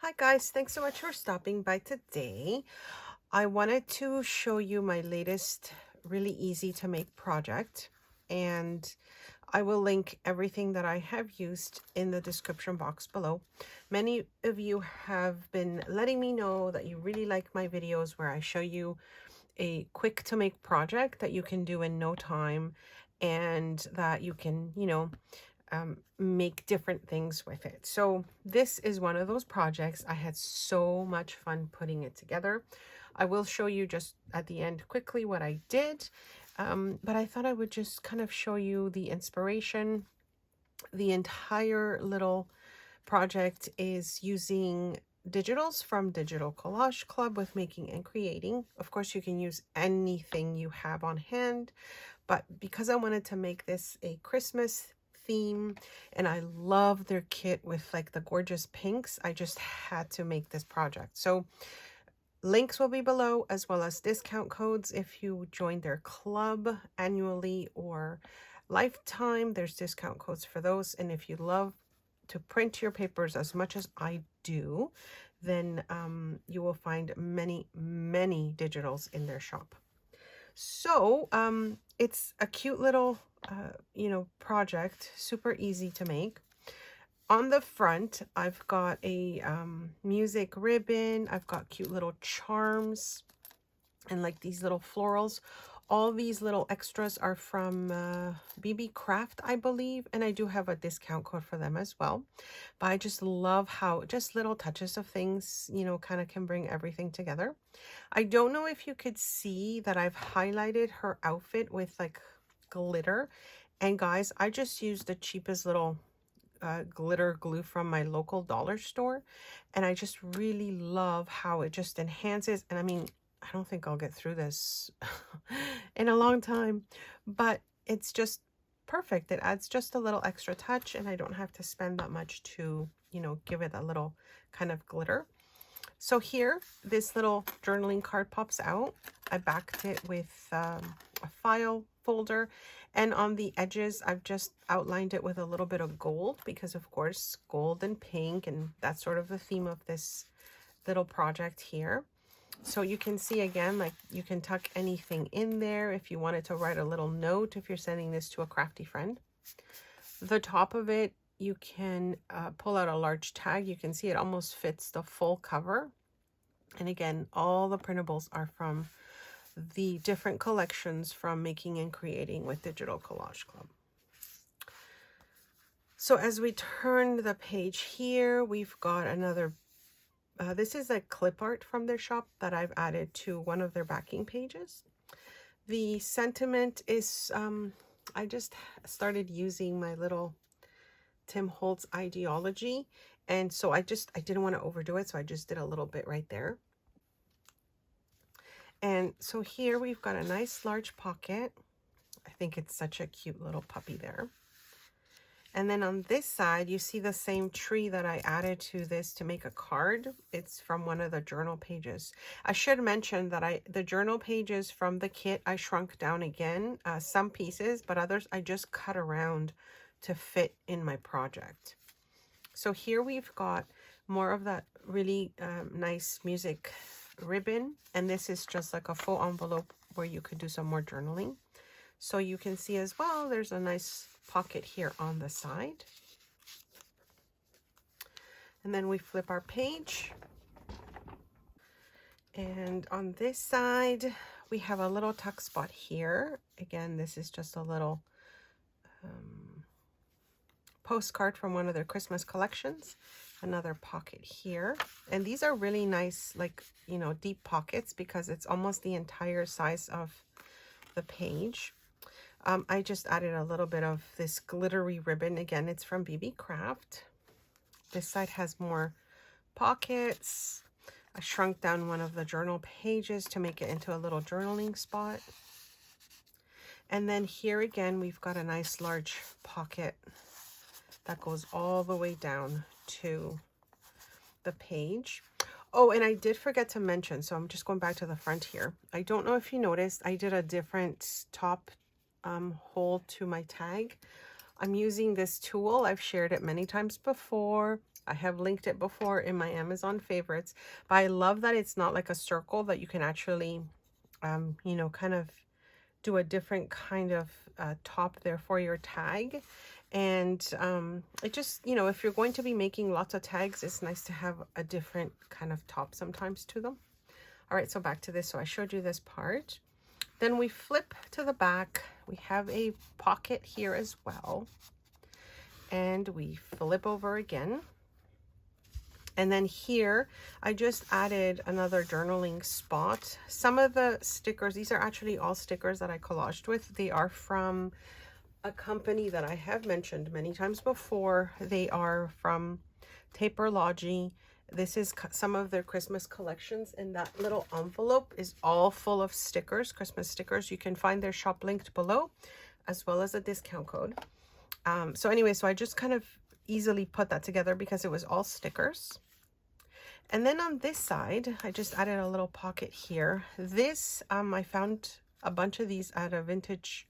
Hi guys, thanks so much for stopping by today. I wanted to show you my latest really easy to make project, and I will link everything that I have used in the description box below. Many of you have been letting me know that you really like my videos where I show you a quick to make project that you can do in no time and that you can, make different things with it. So this is one of those projects. I had so much fun putting it together. I will show you just at the end quickly what I did, but I thought I would just kind of show you the inspiration. The entire little project is using digitals from Digital Collage Club with making and creating. Of course, you can use anything you have on hand, but because I wanted to make this a Christmas theme and I love their kit with like the gorgeous pinks, I just had to make this project. So links will be below, as well as discount codes if you join their club annually or lifetime. There's discount codes for those. And if you love to print your papers as much as I do, then you will find many digitals in their shop. So it's a cute little project, super easy to make. On the front, I've got a music ribbon. I've got cute little charms and like these little florals. All these little extras are from Beebeecraft, I believe, and I do have a discount code for them as well. But I just love how just little touches of things, kind of can bring everything together. I don't know if you could see that I've highlighted her outfit with like glitter. And guys, I just used the cheapest little glitter glue from my local dollar store, and I just really love how it just enhances. And I mean, I don't think I'll get through this in a long time, but it's just perfect. It adds just a little extra touch, and I don't have to spend that much to, give it a little kind of glitter. So here, this little journaling card pops out. I backed it with a file folder, and on the edges, I've just outlined it with a little bit of gold because, of course, gold and pink, and that's sort of the theme of this little project here. So you can see again, like you can tuck anything in there if you wanted to write a little note if you're sending this to a crafty friend. The top of it, you can pull out a large tag. You can see it almost fits the full cover. And again, all the printables are from the different collections from Making and Creating with Digital Collage Club. So as we turn the page here, we've got another, this is a clip art from their shop that I've added to one of their backing pages. The sentiment is, I just started using my little Tim Holtz ideology. And so I didn't want to overdo it. So I just did a little bit right there. And so here we've got a nice large pocket. I think it's such a cute little puppy there. And then on this side, you see the same tree that I added to this to make a card. It's from one of the journal pages. I should mention that the journal pages from the kit, I shrunk down again, some pieces, but others I just cut around to fit in my project. So here we've got more of that really nice music ribbon, and this is just like a full envelope where you could do some more journaling. So you can see as well, there's a nice pocket here on the side. And then we flip our page. And on this side, we have a little tuck spot here. Again, this is just a little postcard from one of their Christmas collections. Another pocket here. And these are really nice, like, deep pockets because it's almost the entire size of the page. I just added a little bit of this glittery ribbon. Again, it's from Beebeecraft. This side has more pockets. I shrunk down one of the journal pages to make it into a little journaling spot. And then here again, we've got a nice large pocket that goes all the way down to the page. Oh, and I did forget to mention, so I'm just going back to the front here. I don't know if you noticed, I did a different top hole to my tag. I'm using this tool. I've shared it many times before. I have linked it before in my Amazon favorites, but I love that it's not like a circle, that you can actually, you know, kind of do a different kind of top there for your tag. And it just, you know, if you're going to be making lots of tags, it's nice to have a different kind of top sometimes to them. All right, so back to this. So I showed you this part. Then we flip to the back. We have a pocket here as well. And we flip over again. And then here, I just added another journaling spot. Some of the stickers, these are actually all stickers that I collaged with. They are from a company that I have mentioned many times before. They are from Taperlogy. This is some of their Christmas collections, and that little envelope is all full of stickers, Christmas stickers. You can find their shop linked below, as well as a discount code. So anyway, so I just kind of easily put that together because it was all stickers. And then on this side, I just added a little pocket here. This, I found a bunch of these at a vintage,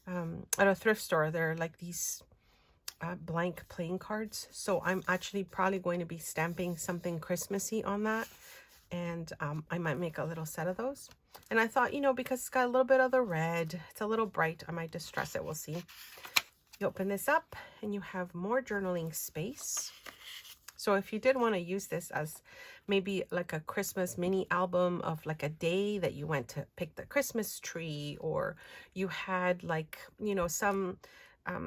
at a thrift store. They're like these blank playing cards. So I'm actually probably going to be stamping something Christmassy on that. And I might make a little set of those. And I thought, you know, because it's got a little bit of the red, it's a little bright, I might distress it. We'll see. You open this up and you have more journaling space. So if you did want to use this as maybe like a Christmas mini album of like a day that you went to pick the Christmas tree, or you had like, you know, some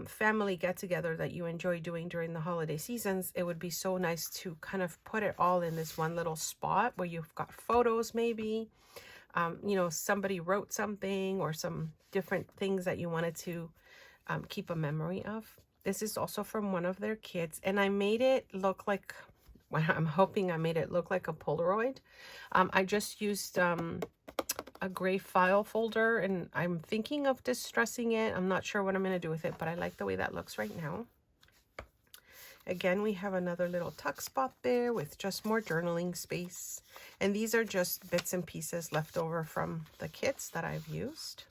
family get together that you enjoy doing during the holiday seasons, it would be so nice to kind of put it all in this one little spot where you've got photos maybe, you know, somebody wrote something or some different things that you wanted to keep a memory of. This is also from one of their kids, and I made it look like, well, I'm hoping I made it look like a Polaroid. I just used a gray file folder, and I'm thinking of distressing it. I'm not sure what I'm going to do with it, but I like the way that looks right now. Again, we have another little tuck spot there with just more journaling space. And these are just bits and pieces left over from the kits that I've used.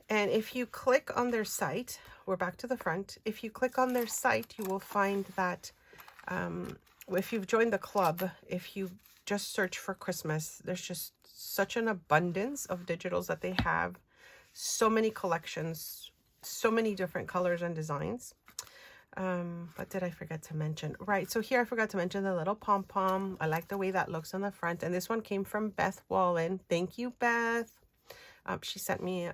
And if you click on their site, we're back to the front. If you click on their site, you will find that if you've joined the club, if you just search for Christmas, there's just such an abundance of digitals that they have. So many collections, so many different colors and designs. What did I forget to mention? Right, so here I forgot to mention the little pom-pom. I like the way that looks on the front. And this one came from Beth Wallen. Thank you, Beth. She sent me,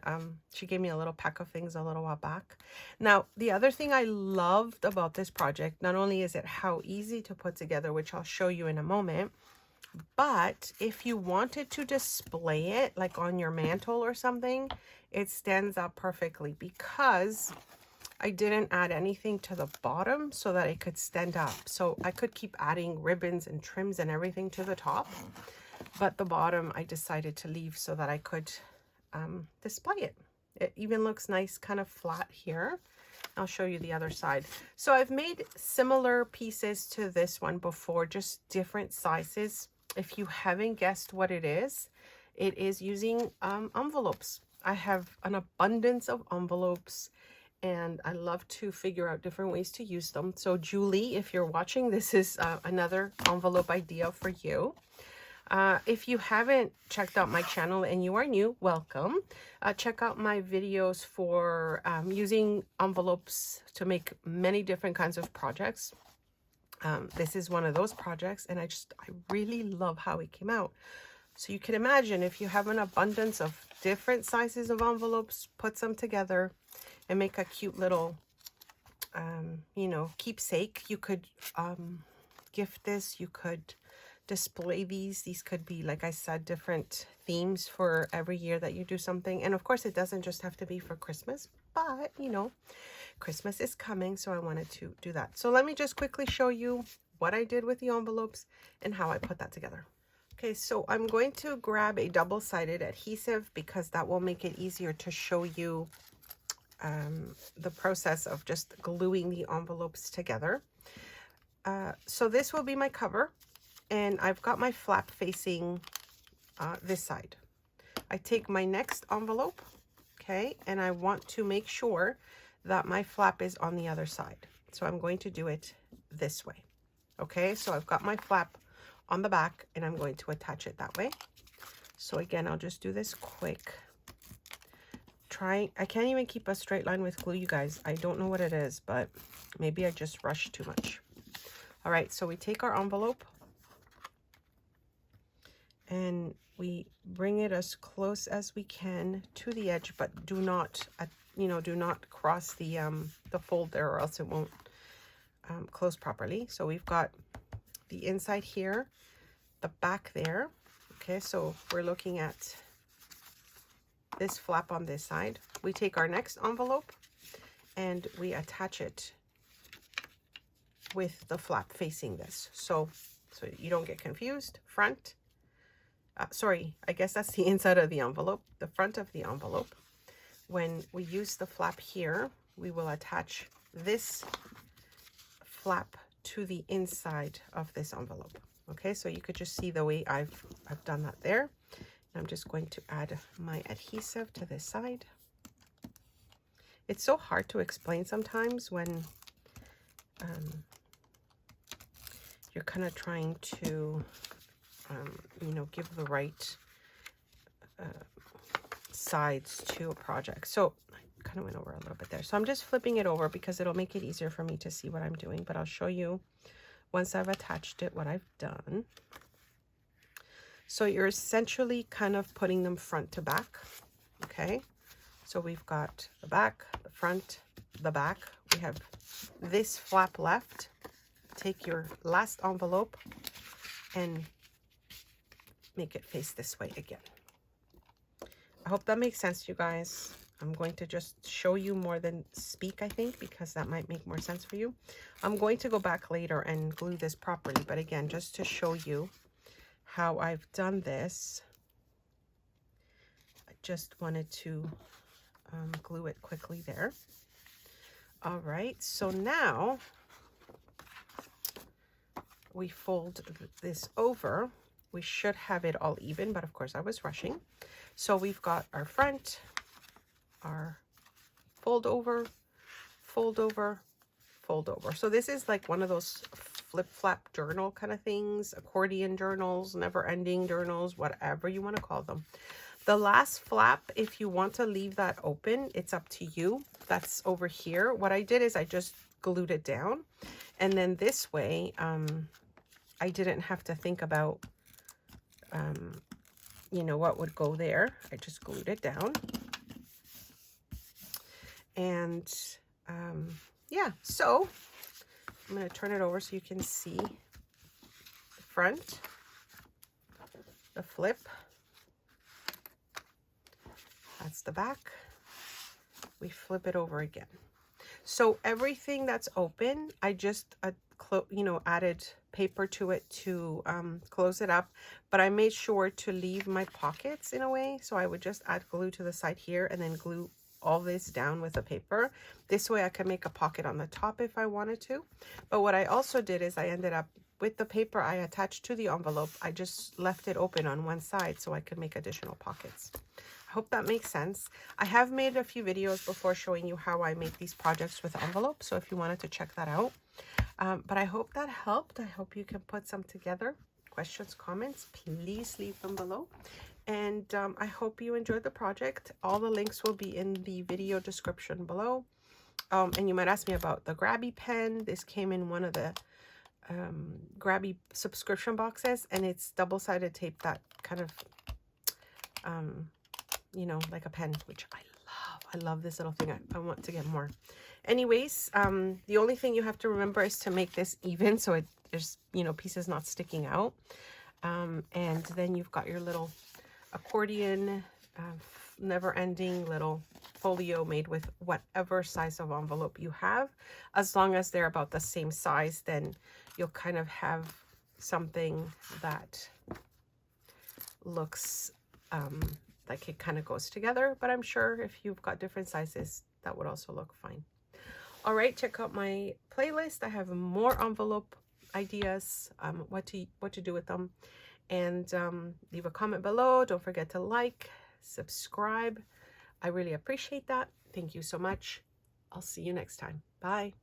she gave me a little pack of things a little while back. Now, the other thing I loved about this project, not only is it how easy to put together, which I'll show you in a moment, but if you wanted to display it like on your mantle or something, it stands up perfectly because I didn't add anything to the bottom so that it could stand up. So I could keep adding ribbons and trims and everything to the top, but the bottom I decided to leave so that I could display it. It even looks nice kind of flat here. I'll show you the other side. So I've made similar pieces to this one before, just different sizes. If you haven't guessed what it is using envelopes. I have an abundance of envelopes and I love to figure out different ways to use them. So Julie, if you're watching, this is another envelope idea for you. If you haven't checked out my channel and you are new, welcome. Check out my videos for using envelopes to make many different kinds of projects. This is one of those projects, and I really love how it came out. So you can imagine if you have an abundance of different sizes of envelopes, put some together and make a cute little, you know, keepsake. You could gift this, you could display these. These could be, like I said, different themes for every year that you do something. And of course, it doesn't just have to be for Christmas, but you know, Christmas is coming, so I wanted to do that. So let me just quickly show you what I did with the envelopes and how I put that together. Okay, so I'm going to grab a double-sided adhesive because that will make it easier to show you the process of just gluing the envelopes together. So this will be my cover. And I've got my flap facing this side. I take my next envelope, okay, and I want to make sure that my flap is on the other side. So I'm going to do it this way. Okay, so I've got my flap on the back and I'm going to attach it that way. So again, I'll just do this quick. I can't even keep a straight line with glue, you guys. I don't know what it is, but maybe I just rushed too much. All right, so we take our envelope and we bring it as close as we can to the edge, but do not, do not cross the fold there, or else it won't close properly. So we've got the inside here, the back there. Okay, so we're looking at this flap on this side. We take our next envelope and we attach it with the flap facing this. So you don't get confused. Front, sorry, I guess that's the inside of the envelope, the front of the envelope. When we use the flap here, we will attach this flap to the inside of this envelope. Okay, so you could just see the way I've done that there. I'm just going to add my adhesive to this side. It's so hard to explain sometimes when you're kind of trying to, give the right sides to a project. So I kind of went over a little bit there. So I'm just flipping it over because it'll make it easier for me to see what I'm doing, but I'll show you once I've attached it what I've done. So you're essentially kind of putting them front to back. Okay, so we've got the back, the front, the back. We have this flap left. Take your last envelope and make it face this way again. I hope that makes sense, you guys. I'm going to just show you more than speak, I think, because that might make more sense for you. I'm going to go back later and glue this properly, but again, just to show you how I've done this, I just wanted to glue it quickly there. All right, so now we fold this over. We should have it all even, but of course I was rushing. So we've got our front, our fold over, fold over, fold over. So this is like one of those flip-flap journal kind of things, accordion journals, never-ending journals, whatever you want to call them. The last flap, if you want to leave that open, it's up to you. That's over here. What I did is I just glued it down, and then this way I didn't have to think about what would go there. I just glued it down. And yeah, so I'm going to turn it over so you can see the front, the flip. That's the back. We flip it over again. So everything that's open, I just added paper to it to close it up, but I made sure to leave my pockets in a way. So I would just add glue to the side here and then glue all this down with the paper. This way I can make a pocket on the top if I wanted to. But what I also did is I ended up with the paper I attached to the envelope, I just left it open on one side so I could make additional pockets. I hope that makes sense. I have made a few videos before showing you how I make these projects with envelopes, so if you wanted to check that out. But I hope that helped. I hope you can put some together. Questions, comments, please leave them below. And I hope you enjoyed the project. All the links will be in the video description below. And you might ask me about the Grabby pen. This came in one of the Grabby subscription boxes, and it's double-sided tape that kind of, like a pen, which I love. I love this little thing. I want to get more. Anyways, the only thing you have to remember is to make this even so there's, pieces not sticking out. And then you've got your little accordion, never-ending little folio made with whatever size of envelope you have. As long as they're about the same size, then you'll kind of have something that looks like it kind of goes together. But I'm sure if you've got different sizes, that would also look fine. All right, check out my playlist. I have more envelope ideas, what to do with them. And leave a comment below. Don't forget to like, subscribe. I really appreciate that. Thank you so much. I'll see you next time. Bye.